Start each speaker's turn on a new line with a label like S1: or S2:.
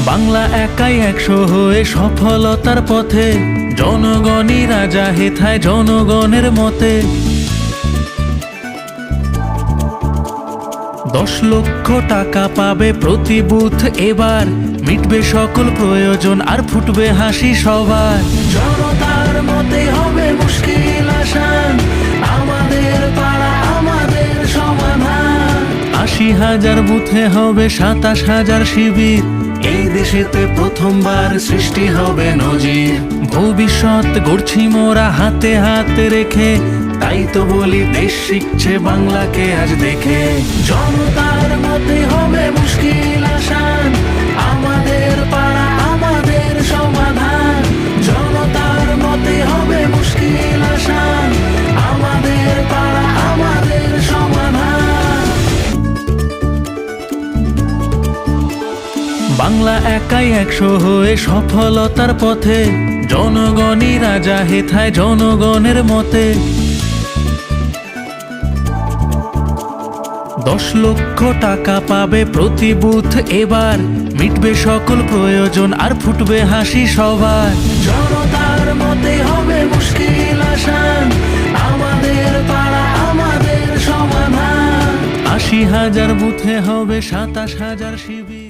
S1: বাংলা একাই 100 হয়ে সফলতার পথে, জনগণই রাজা হেথায় জনগণের মতে। 10 লক্ষ টাকা পাবে প্রতি বুথ এবার, মিটবে সকল প্রয়োজন আর ফুটবে হাসি সবার। জনতার মতে হবে মুশকিল আসান, আমাদের পাড়া আমাদের সমাধান। 80,000 বুথে হবে 27,000 শিবির, এই দেশেতে প্রথমবার সৃষ্টি হবে নজির। ভবিষ্যৎ গড়ছি মোরা হাতে হাতে রেখে, তাই তো বলি দেশ শিখছে বাংলাকে আজ দেখে। জনতার মতে হবে মুশকিল আসান, আমাদের পাড়া আমাদের সমাধান। জনতার মতে হবে মুশকিল আসান, আমাদের পাড়া আমাদের সমাধান। বাংলা একাই 100 হয়ে সফলতার পথে, জনগণই রাজা হেথায় জনগণের মতে। 10 লক্ষ টাকা পাবে প্রতি বুথ এবার, মিটবে সকল প্রয়োজন আর ফুটবে হাসি সবার। জনতার মতে হবে মুশকিল আসান, আমাদের পাড়া আমাদের সমাধান। 80,000 বুথে হবে 27,000 শিবির।